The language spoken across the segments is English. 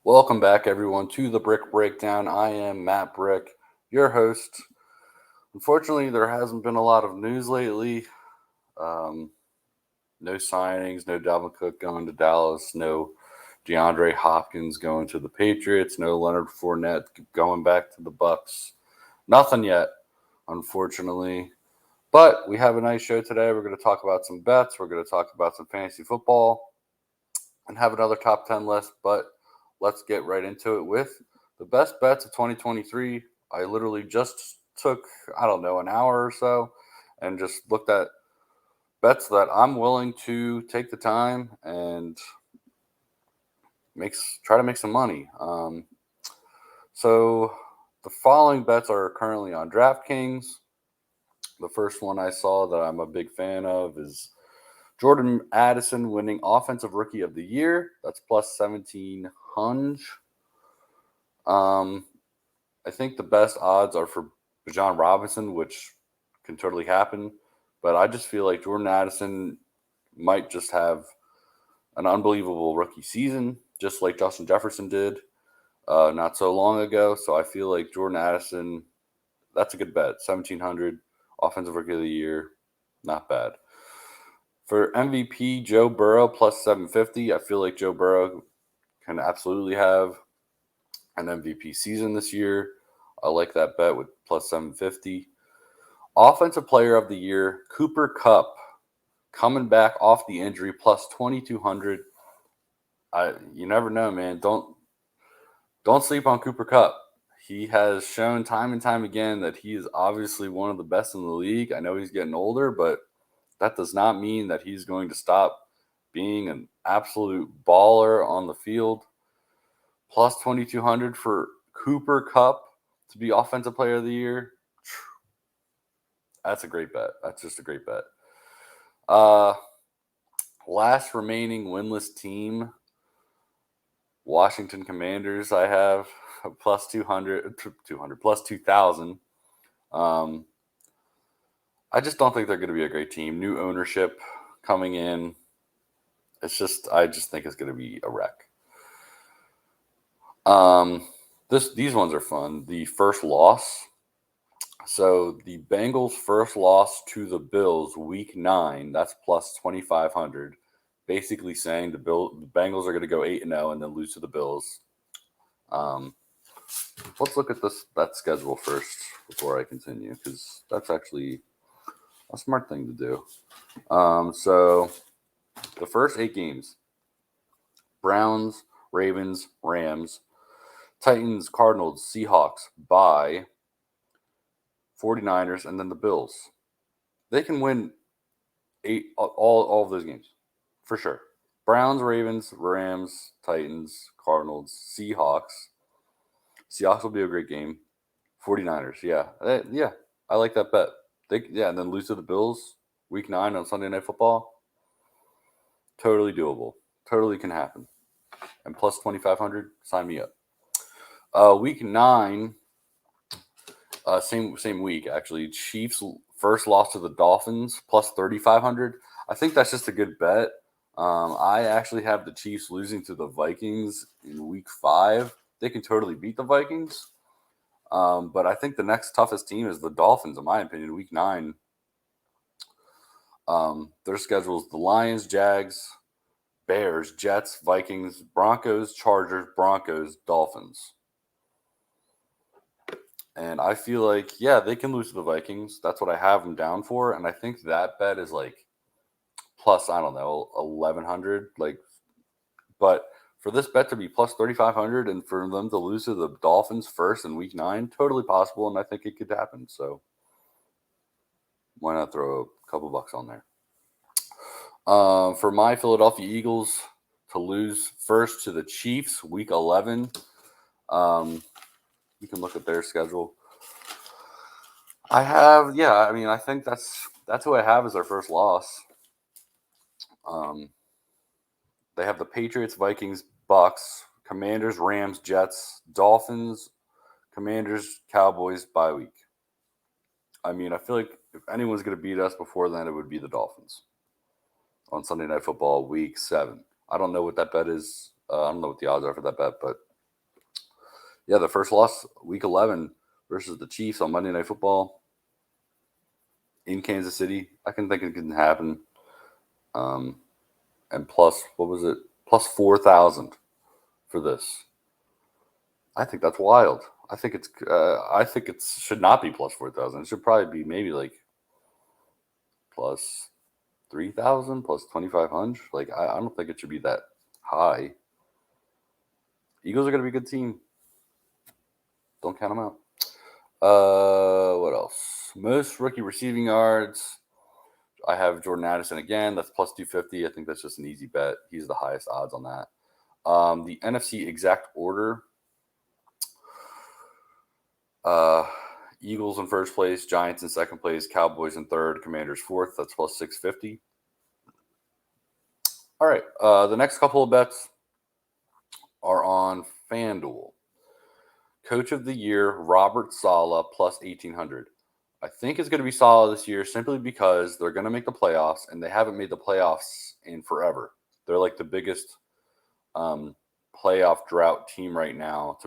Welcome back, everyone, to the Brick Breakdown. I am Matt Brick, your host. Unfortunately, there hasn't been a lot of news lately. Um, no signings, no Dalvin Cook going to Dallas, no DeAndre Hopkins going to the Patriots, no Leonard Fournette going back to the Bucks. Nothing yet, unfortunately. But we have a nice show today. We're going to talk about some bets. We're going to talk about some fantasy football and have another top 10 list. But let's get right into it with the best bets of 2023. I literally just took, I don't know, an hour or so and just looked at bets that I'm willing to take the time and try to make some money. So the following bets are currently on DraftKings. The first one I saw that I'm a big fan of is Jordan Addison winning Offensive Rookie of the Year. That's plus 1,700. Um, I think the best odds are for Bijan Robinson, which can totally happen. But I just feel like Jordan Addison might just have an unbelievable rookie season, just like Justin Jefferson did not so long ago. So I feel like Jordan Addison, that's a good bet. 1,700, Offensive Rookie of the Year, not bad. For MVP, Joe Burrow plus 750. I feel like Joe Burrow can absolutely have an MVP season this year. I like that bet with plus 750. Offensive Player of the Year, Cooper Kupp, coming back off the injury, plus 2,200. You never know, man. Don't sleep on Cooper Kupp. He has shown time and time again that he is obviously one of the best in the league. I know he's getting older, but that does not mean that he's going to stop being an absolute baller on the field. Plus 2,200 for Cooper Kupp to be Offensive Player of the Year. That's a great bet. That's just a great bet. Uh, Last remaining winless team, Washington Commanders. I have plus 200 plus 2,000. Um, I just don't think they're going to be a great team. New ownership coming in. I just think it's going to be a wreck. These ones are fun. The first loss. So the Bengals' first loss to the Bills, Week 9. That's plus 2,500. Basically saying the Bengals are going to go 8-0 and then lose to the Bills. Let's look at that schedule first before I continue, because that's actually a smart thing to do. So the first 8 games: Browns, Ravens, Rams, Titans, Cardinals, Seahawks, bye, 49ers, and then the Bills. They can win all of those games for sure. Browns, Ravens, Rams, Titans, Cardinals, Seahawks. Seahawks will be a great game. 49ers, yeah. I like that bet. And then lose to the Bills, Week 9 on Sunday Night Football. Totally doable. Totally can happen. And plus 2,500, sign me up. Week 9, same week actually. Chiefs first loss to the Dolphins, plus 3,500. I think that's just a good bet. I actually have the Chiefs losing to the Vikings in Week 5. They can totally beat the Vikings. But I think the next toughest team is the Dolphins, in my opinion, Week 9. Their schedule is the Lions, Jags, Bears, Jets, Vikings, Broncos, Chargers, Broncos, Dolphins. And I feel like, they can lose to the Vikings. That's what I have them down for. And I think that bet is like plus, I don't know, 1,100. But for this bet to be plus 3,500 and for them to lose to the Dolphins first in Week 9, totally possible. And I think it could happen. So why not throw a couple bucks on there? For my Philadelphia Eagles to lose first to the Chiefs, Week 11. You can look at their schedule. I think that's who I have as their first loss. They have the Patriots, Vikings, Bucks, Commanders, Rams, Jets, Dolphins, Commanders, Cowboys, bye week. I feel like if anyone's going to beat us before then, it would be the Dolphins on Sunday Night Football, Week 7. I don't know what that bet is. I don't know what the odds are for that bet, but Yeah, the first loss, week 11 versus the Chiefs on Monday Night Football in Kansas City. I can think it can happen. And plus, what was it? Plus 4,000 for this. I think that's wild. I think it's. I think it should not be plus 4,000. It should probably be maybe like plus 3,000, plus 2,500. Like I don't think it should be that high. Eagles are going to be a good team. Don't count them out. What else? Most rookie receiving yards. I have Jordan Addison again. That's plus 250. I think that's just an easy bet. He's the highest odds on that. The NFC exact order. Eagles in first place, Giants in second place, Cowboys in third, Commanders fourth. That's plus 650. All right. The next couple of bets are on FanDuel. Coach of the Year, Robert Saleh, plus 1,800. I think it's going to be Saleh this year simply because they're going to make the playoffs, and they haven't made the playoffs in forever. They're like the biggest playoff drought team right now.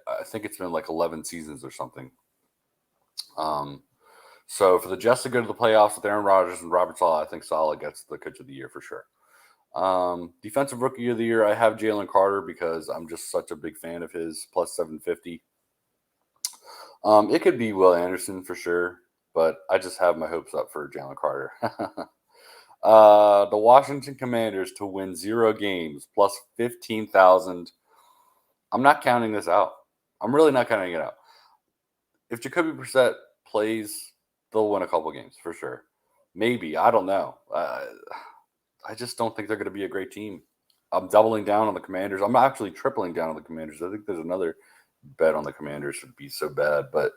I think it's been like 11 seasons or something. So for the Jets to go to the playoffs with Aaron Rodgers and Robert Saleh, I think Saleh gets the Coach of the Year for sure. Defensive Rookie of the Year, I have Jalen Carter because I'm just such a big fan of his, plus 750. It could be Will Anderson for sure, but I just have my hopes up for Jalen Carter. The Washington Commanders to win 0 games, plus 15,000. I'm not counting this out. I'm really not counting it out. If Jacoby Brissett plays, they'll win a couple games for sure. Maybe. I don't know. I just don't think they're going to be a great team. I'm doubling down on the Commanders. I'm actually tripling down on the Commanders. I think there's another bet on the Commanders should be so bad. But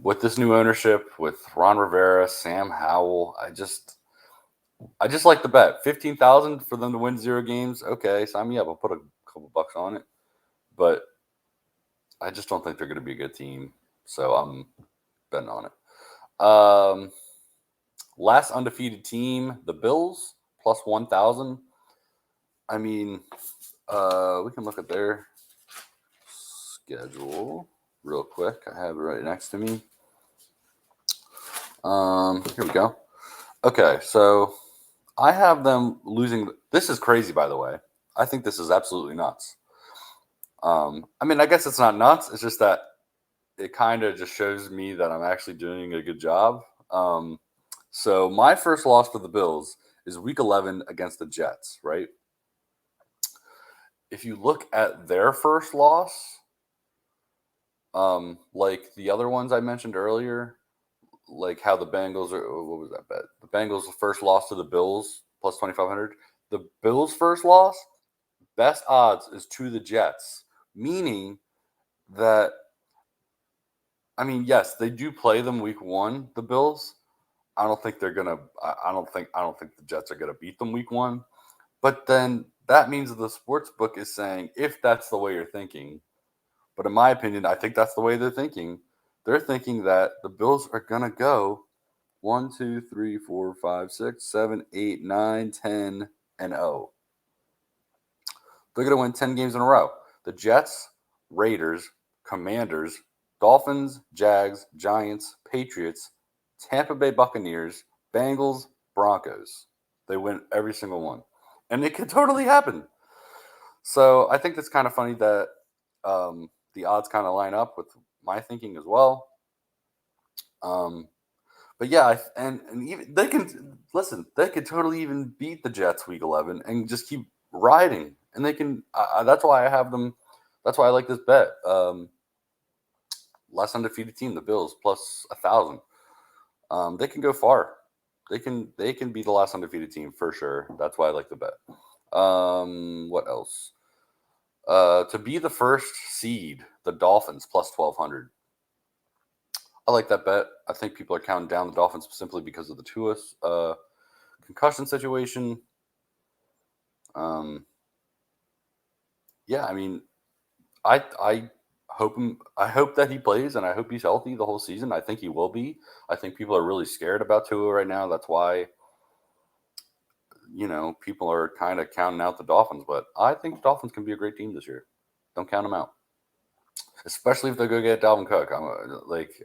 with this new ownership, with Ron Rivera, Sam Howell, I just like the bet. 15,000 for them to win 0 games. Okay, sign me up. I'll put a couple bucks on it. But I just don't think they're going to be a good team. So I'm betting on it. Last undefeated team, the Bills, plus 1,000. I mean, we can look at their schedule real quick. I have it right next to me. Here we go. Okay, so I have them losing. This is crazy, by the way. I think this is absolutely nuts. I mean, I guess it's not nuts. It's just that it kind of just shows me that I'm actually doing a good job. So my first loss for the Bills is week 11 against the Jets, right? If you look at their first loss, like the other ones I mentioned earlier, like how the Bengals are, what was that bet? The Bengals' first loss to the Bills, plus 2,500. The Bills' first loss, best odds is to the Jets, meaning that, I mean, yes, they do play them week 1, the Bills. I don't think they're gonna. I don't think the Jets are gonna beat them week 1. But then that means the sports book is saying if that's the way you're thinking. But in my opinion, I think that's the way they're thinking. They're thinking that the Bills are gonna go 1, 2, 3, 4, 5, 6, 7, 8, 9, 10, and 0. They're gonna win 10 games in a row. The Jets, Raiders, Commanders, Dolphins, Jags, Giants, Patriots, Tampa Bay Buccaneers, Bengals, Broncos. They win every single one. And it could totally happen. So I think it's kind of funny that the odds kind of line up with my thinking as well. But yeah, and even they can listen. They could totally even beat the Jets week 11 and just keep riding. And they can. That's why I have them. That's why I like this bet. Last undefeated team, the Bills, plus 1,000. They can go far. They can be the last undefeated team for sure. That's why I like the bet. What else? To be the first seed, the Dolphins, plus 1,200. I like that bet. I think people are counting down the Dolphins simply because of the Tua concussion situation. Yeah, I mean, I hope that he plays, and I hope he's healthy the whole season. I think he will be. I think people are really scared about Tua right now. That's why people are kind of counting out the Dolphins, but I think the Dolphins can be a great team this year. Don't count them out, especially if they go get Dalvin Cook.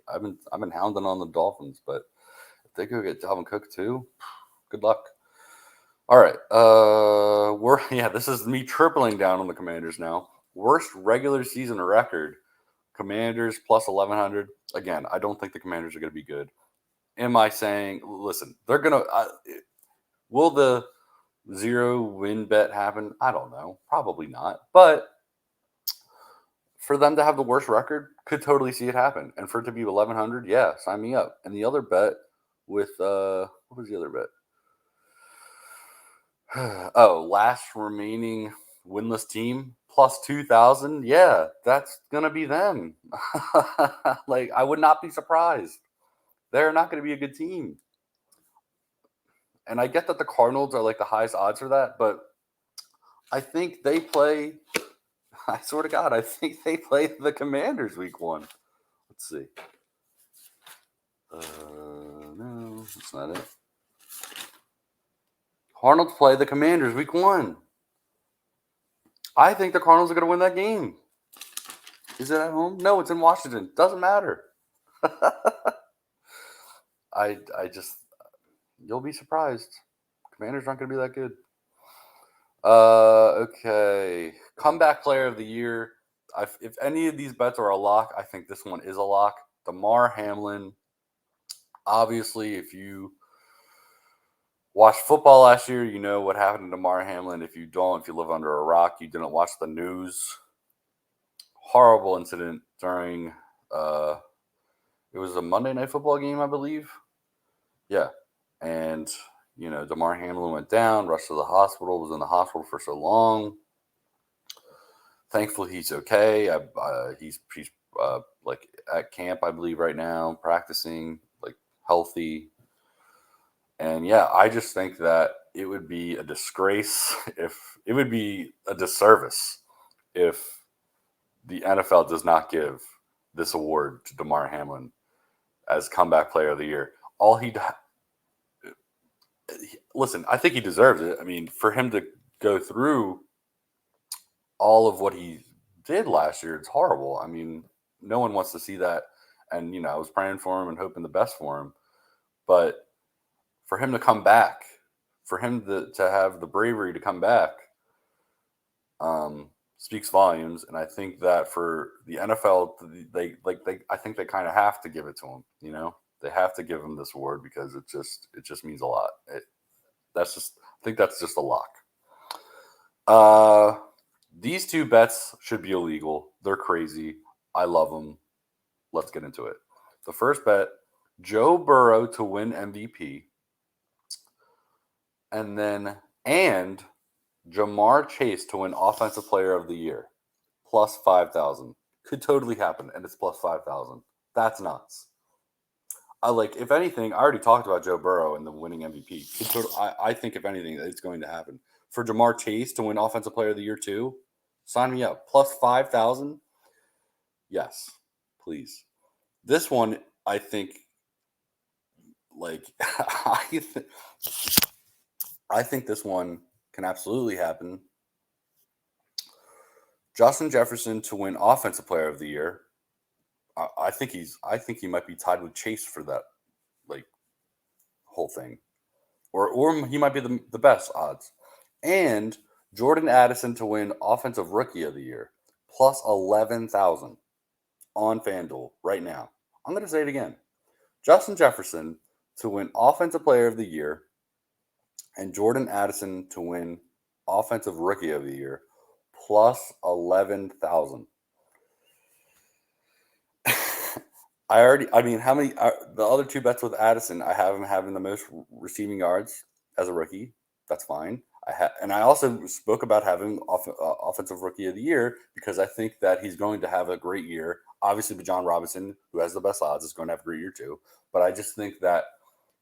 I've been hounding on the Dolphins, but if they go get Dalvin Cook too, good luck. All right, this is me tripling down on the Commanders now. Worst regular season record, Commanders plus 1,100. Again, I don't think the Commanders are going to be good. Am I saying, listen, they're going to, will the 0-win bet happen? I don't know. Probably not. But for them to have the worst record, could totally see it happen. And for it to be 1,100, yeah, sign me up. And the other bet with, what was the other bet? Last remaining winless team plus 2,000. Yeah, that's going to be them. I would not be surprised. They're not going to be a good team. And I get that the Cardinals are the highest odds for that, but I think they play, I swear to God, I think they play the Commanders week 1. Let's see. No, that's not it. Cardinals play the Commanders week 1. I think the Cardinals are going to win that game. Is it at home? No, it's in Washington. Doesn't matter. I just, you'll be surprised. Commanders aren't going to be that good. Okay. Comeback player of the year. If any of these bets are a lock, I think this one is a lock. Damar Hamlin. Obviously, if you watched football last year, you know what happened to Damar Hamlin. If you don't, if you live under a rock, you didn't watch the news. Horrible incident during it was a Monday Night Football game, I believe. Yeah. And, Damar Hamlin went down, rushed to the hospital, was in the hospital for so long. Thankfully, he's okay. He's at camp, I believe, right now, practicing, healthy. And, yeah, I just think that it would be a disgrace it would be a disservice if the NFL does not give this award to Damar Hamlin as comeback player of the year. Listen, I think he deserves it. I mean, for him to go through all of what he did last year, it's horrible. I mean, no one wants to see that. And, I was praying for him and hoping the best for him. But for him to come back, for him to have the bravery to come back, speaks volumes. And I think that for the NFL, I think they kind of have to give it to him. They have to give him this award because it just means a lot. I think that's just a lock. These two bets should be illegal. They're crazy. I love them. Let's get into it. The first bet, Joe Burrow to win MVP. And Jamar Chase to win Offensive Player of the Year. Plus 5,000. Could totally happen, and it's plus 5,000. That's nuts. If anything, I already talked about Joe Burrow and the winning MVP. I think, if anything, it's going to happen. For Jamar Chase to win Offensive Player of the Year too, sign me up. Plus 5,000. Yes, please. This one, I think, I think this one can absolutely happen. Justin Jefferson to win Offensive Player of the Year. I think he might be tied with Chase for that, whole thing, or he might be the best odds. And Jordan Addison to win Offensive Rookie of the Year, plus 11,000 on FanDuel right now. I'm going to say it again. Justin Jefferson to win Offensive Player of the Year, and Jordan Addison to win Offensive Rookie of the Year, plus 11,000. How many? The other two bets with Addison, I have him having the most receiving yards as a rookie. That's fine. I also spoke about having Offensive Rookie of the Year because I think that he's going to have a great year. Obviously, Bijan Robinson, who has the best odds, is going to have a great year too. But I just think that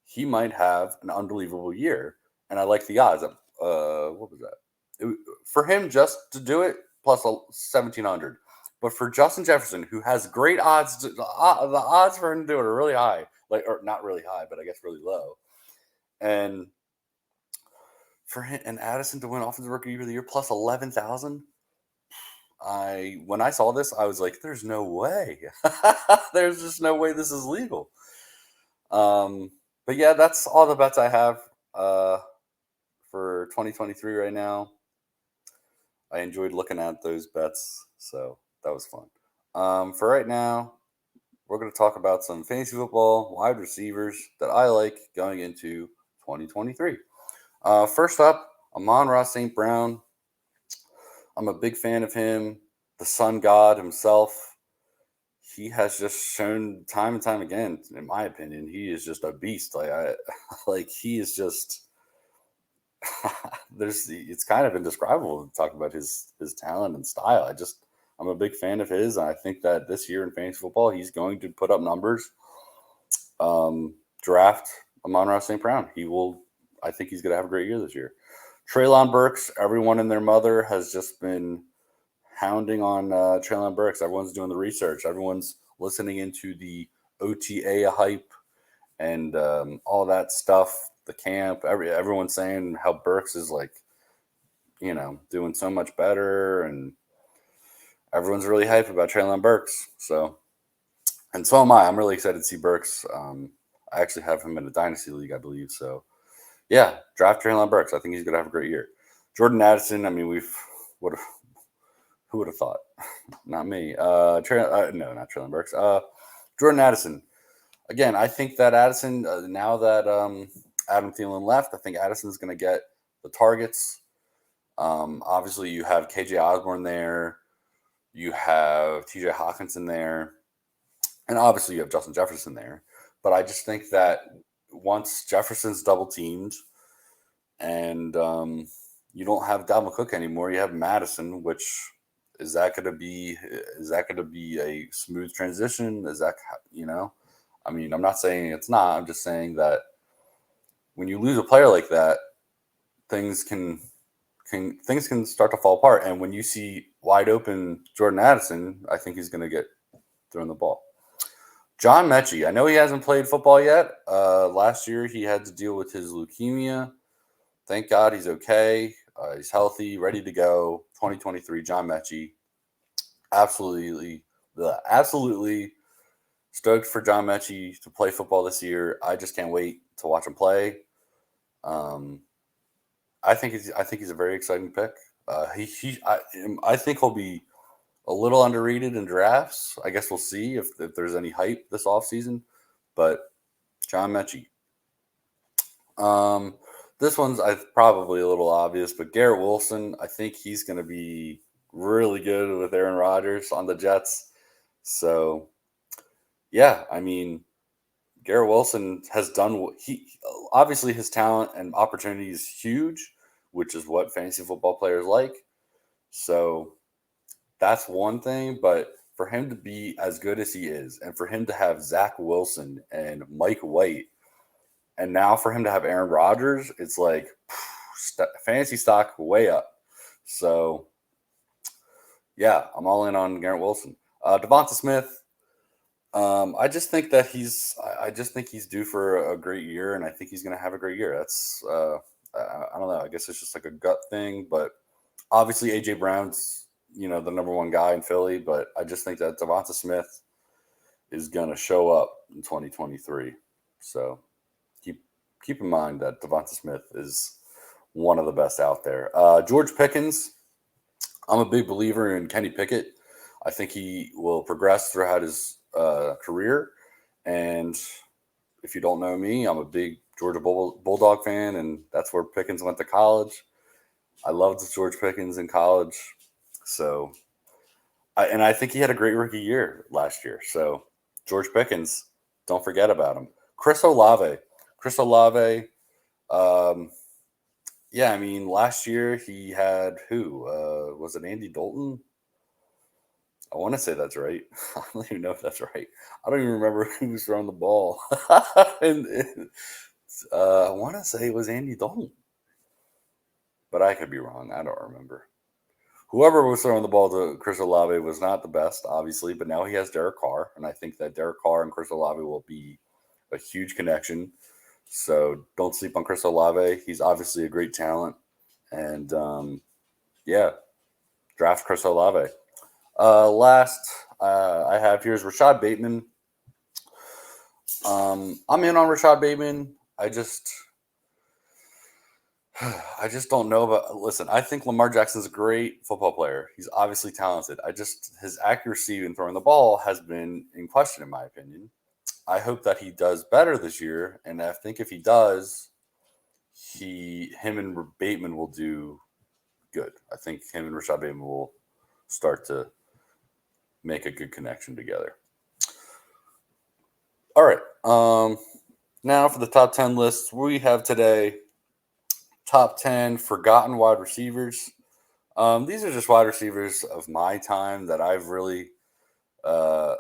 he might have an unbelievable year, and I like the odds. What was that? For him just to do it, plus 1,700. But for Justin Jefferson, who has great odds, the odds for him to do it are really high. Or not really high, but I guess really low. And for him and Addison to win Offensive Rookie of the Year plus 11,000. When I saw this, I was like, "There's no way. There's just no way this is legal." But yeah, that's all the bets I have for 2023 right now. I enjoyed looking at those bets, so that was fun. For right now, we're going to talk about some fantasy football wide receivers that I like going into 2023. First up, Amon-Ra St. Brown. I'm a big fan of him. The Sun God himself. He has just shown time and time again, in my opinion, he is just a beast. Like he is just. It's kind of indescribable to talk about his talent and style. I'm a big fan of his. And I think that this year in fantasy football, he's going to put up numbers. Draft Amon-Ra St. Brown. I think he's going to have a great year this year. Treylon Burks. Everyone and their mother has just been hounding on Treylon Burks. Everyone's doing the research. Everyone's listening into the OTA hype and all that stuff. The camp. Everyone's saying how Burks is like, doing so much better, and everyone's really hyped about Treylon Burks. And so am I. I'm really excited to see Burks. I actually have him in a dynasty league, I believe. So, yeah, draft Treylon Burks. I think he's going to have a great year. Jordan Addison. I mean, who would have thought? Not me. No, not Treylon Burks. Jordan Addison. Again, I think that Addison. Now that Adam Thielen left, I think Addison's going to get the targets. Obviously, you have KJ Osborne there. You have TJ Hawkinson there. And obviously, you have Justin Jefferson there. But I just think that once Jefferson's double teamed and you don't have Dalvin Cook anymore, you have Madison, which is that going to be a smooth transition? Is that, I mean, I'm not saying it's not. I'm just saying that when you lose a player like that, things can start to fall apart. And when you see wide open Jordan Addison, I think he's going to get thrown the ball. John Mechie, I know he hasn't played football yet. Last year he had to deal with his leukemia. Thank God he's okay. He's healthy, ready to go. 2023, John Mechie. Absolutely stoked for John Mechie to play football this year. I just can't wait to watch him play. I think he's a very exciting pick. I think he'll be a little underrated in drafts. I guess we'll see if there's any hype this offseason. But John Mechie. This one's probably a little obvious, but Garrett Wilson, I think he's going to be really good with Aaron Rodgers on the Jets. So, yeah, I mean, Garrett Wilson has done obviously his talent and opportunity is huge, which is what fantasy football players like. So that's one thing, but for him to be as good as he is, and for him to have Zach Wilson and Mike White, and now for him to have Aaron Rodgers, it's like fantasy stock way up. So, yeah, I'm all in on Garrett Wilson. Devonta Smith. I just think that he's due for a great year, and I think he's going to have a great year. That's I don't know. I guess it's just like a gut thing, but obviously AJ Brown's the number one guy in Philly, but I just think that Devonta Smith is going to show up in 2023. So keep in mind that Devonta Smith is one of the best out there. George Pickens. I'm a big believer in Kenny Pickett. I think he will progress throughout his career. And if you don't know me, I'm a big Georgia Bulldog fan, and that's where Pickens went to college. I loved George Pickens in college. So, I think he had a great rookie year last year. So, George Pickens, don't forget about him. Chris Olave. Yeah, I mean, last year he had who? Was it Andy Dalton? I want to say that's right. I don't even know if that's right. I don't even remember who was throwing the ball. and I want to say it was Andy Dalton. But I could be wrong. I don't remember. Whoever was throwing the ball to Chris Olave was not the best, obviously, but now he has Derek Carr, and I think that Derek Carr and Chris Olave will be a huge connection. So don't sleep on Chris Olave. He's obviously a great talent. And yeah, draft Chris Olave. Last I have here is Rashad Bateman. I'm in on Rashad Bateman. I just don't know. But listen, I think Lamar Jackson's a great football player. He's obviously talented. His accuracy in throwing the ball has been in question, in my opinion. I hope that he does better this year, and I think if he does, him and Bateman will do good. I think him and Rashad Bateman will start to make a good connection together. All right. Now for the top 10 lists we have today. Top 10 forgotten wide receivers. These are just wide receivers of my time that I've really. I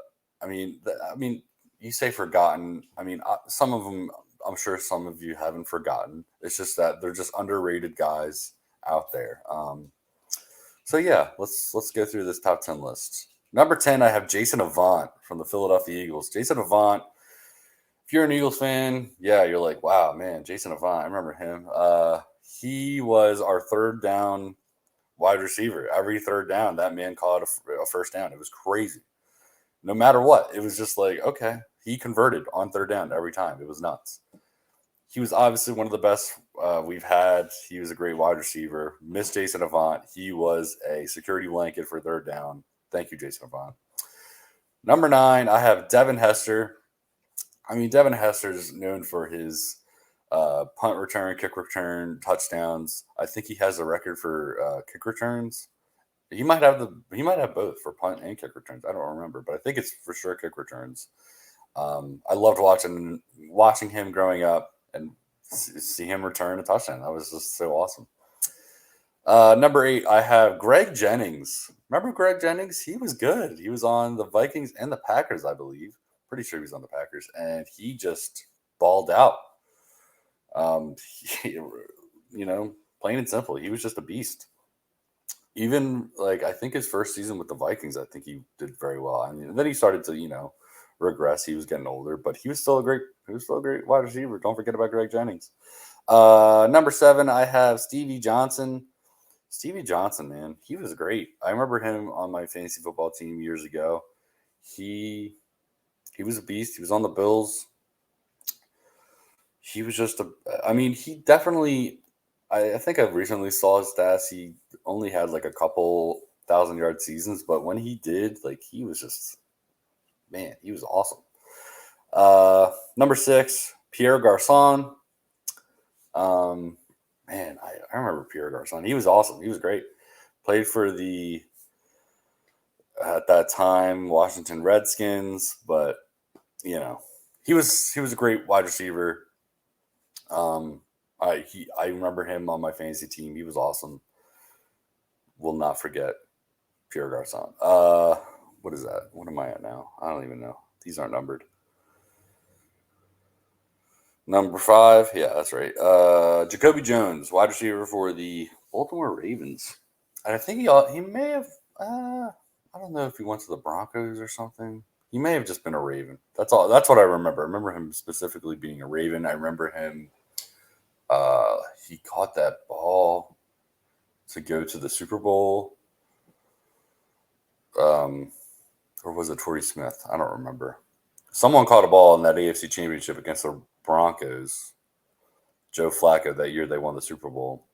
mean, you say forgotten. I mean, some of them. I'm sure some of you haven't forgotten. It's just that they're just underrated guys out there. So yeah, let's go through this top 10 list. Number 10, I have Jason Avant from the Philadelphia Eagles. Jason Avant. If you're an Eagles fan, yeah, you're like, wow, man, Jason Avant. I remember him. He was our third down wide receiver. Every third down, that man caught a first down. It was crazy. No matter what, it was just like, okay, he converted on third down every time. It was nuts. He was obviously one of the best we've had. He was a great wide receiver. Miss Jason Avant. He was a security blanket for third down. Thank you, Jason Avant. Number 9, I have Devin Hester. I mean, Devin Hester is known for his punt return, kick return, touchdowns. I think he has a record for kick returns. He might have both for punt and kick returns. I don't remember, but I think it's for sure kick returns. I loved watching him growing up and see him return a touchdown. That was just so awesome. Number 8, I have Greg Jennings. Remember Greg Jennings? He was good. He was on the Vikings and the Packers, I believe. Pretty sure he was on the Packers, and he just balled out. Plain and simple, he was just a beast. Even I think his first season with the Vikings, I think he did very well. I mean, then he started to regress. He was getting older, but he was still a great wide receiver. Don't forget about Greg Jennings. Number 7, I have Stevie Johnson. Stevie Johnson, man, he was great. I remember him on my fantasy football team years ago. He was a beast. He was on the Bills. He was just he definitely. I think I recently saw his stats. He only had a couple 1,000-yard seasons, but when he did, he was just, man, he was awesome. Number 6, Pierre Garçon. Man, I remember Pierre Garçon. He was awesome. He was great. Played for the, at that time, Washington Redskins, but he was a great wide receiver. I remember him on my fantasy team. He was awesome. Will not forget Pierre Garçon. What is that? What am I at now? I don't even know. These aren't numbered. Number 5, yeah, that's right. Jacoby Jones, wide receiver for the Baltimore Ravens. And I think he may have. I don't know if he went to the Broncos or something. He may have just been a Raven. That's all. That's what I remember. I remember him specifically being a Raven. I remember him. He caught that ball to go to the Super Bowl. Or was it Torrey Smith? I don't remember. Someone caught a ball in that AFC Championship against the Broncos. Joe Flacco, that year they won the Super Bowl.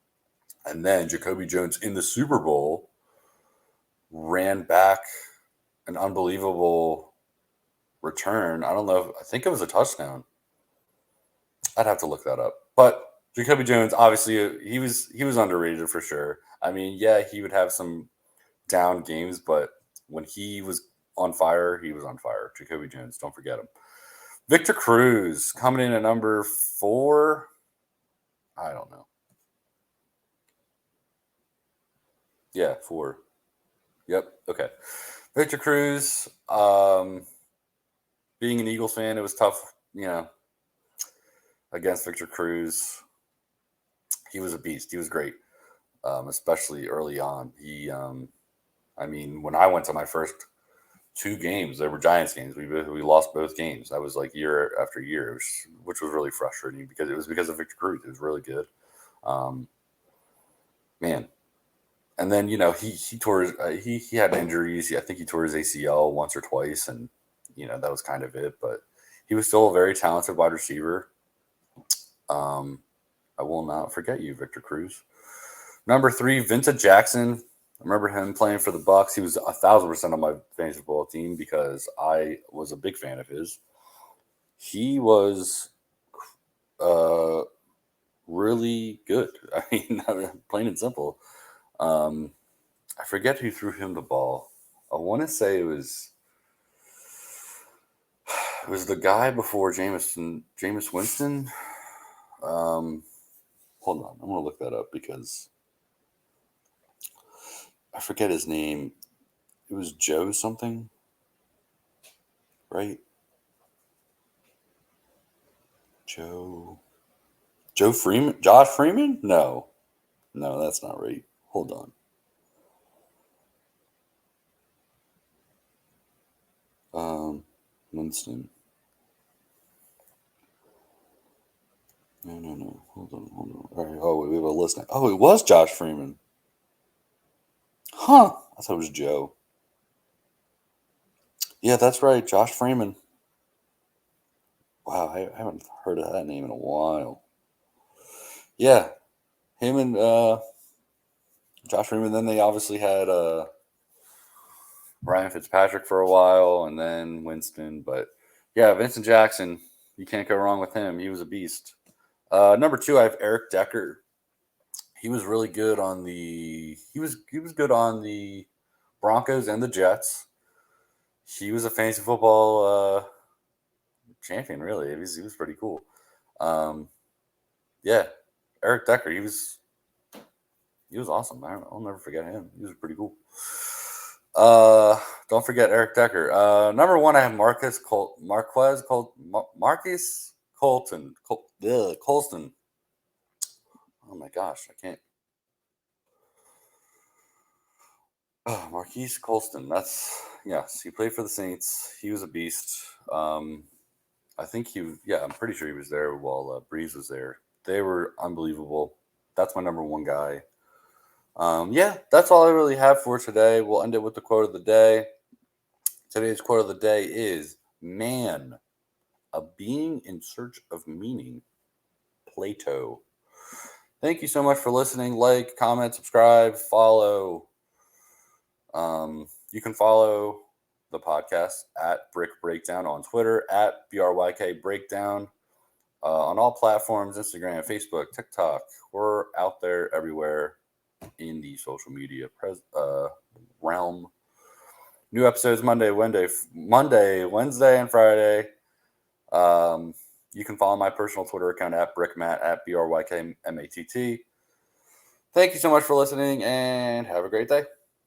And then Jacoby Jones in the Super Bowl ran back an unbelievable return. I don't know. I think it was a touchdown. I'd have to look that up. But Jacoby Jones, obviously, he was underrated for sure. I mean, yeah, he would have some down games, but when he was on fire, he was on fire. Jacoby Jones, don't forget him. Victor Cruz coming in at number 4. I don't know. Yeah, 4. Yep. Okay. Victor Cruz. Being an Eagles fan, it was tough, against Victor Cruz. He was a beast. He was great, especially early on. He, when I went to my first 2 games. They were Giants games. We lost both games. That was like year after year, which was really frustrating because it was because of Victor Cruz. It was really good. Man. And then, he tore he had injuries. I think he tore his ACL once or twice, and that was kind of it. But he was still a very talented wide receiver. I will not forget you, Victor Cruz. Number 3, Vincent Jackson. I remember him playing for the Bucs. He was 1,000% on my fantasy football team because I was a big fan of his. He was really good. I mean, plain and simple. I forget who threw him the ball. I want to say it was the guy before Jameis Winston. Hold on, I'm gonna look that up because I forget his name. It was Joe something, right? Joe Freeman? Josh Freeman? No, that's not right. Hold on. Winston. No. Hold on. All right. Oh, we have a list now. Oh, it was Josh Freeman. Huh. I thought it was Joe. Yeah, that's right. Josh Freeman. Wow, I haven't heard of that name in a while. Yeah, him and Josh Freeman. Then they obviously had Ryan Fitzpatrick for a while, and then Winston. But yeah, Vincent Jackson. You can't go wrong with him. He was a beast. Number 2, I have Eric Decker. He was really good on the. He was good on the Broncos and the Jets. He was a fantasy football champion. Really, he was pretty cool. Yeah, Eric Decker. He was awesome. I'll never forget him. He was pretty cool. Don't forget Eric Decker. Number 1, I have Marcus Colton. Colston. Oh my gosh, I can't. Oh, Marquise Colston. Yes, he played for the Saints. He was a beast. I think I'm pretty sure he was there while Breeze was there. They were unbelievable. That's my number 1 guy. Yeah, that's all I really have for today. We'll end it with the quote of the day. Today's quote of the day is, "Man, a being in search of meaning, Plato." Thank you so much for listening. Like, comment, subscribe, follow. You can follow the podcast at Bryk Breakdown on Twitter, at BRYK Breakdown, on all platforms, Instagram, Facebook, TikTok. We're out there everywhere in the social media realm. New episodes Monday, Wednesday, and Friday. You can follow my personal Twitter account at BrykMatt, at BRYKMATT. Thank you so much for listening, and have a great day.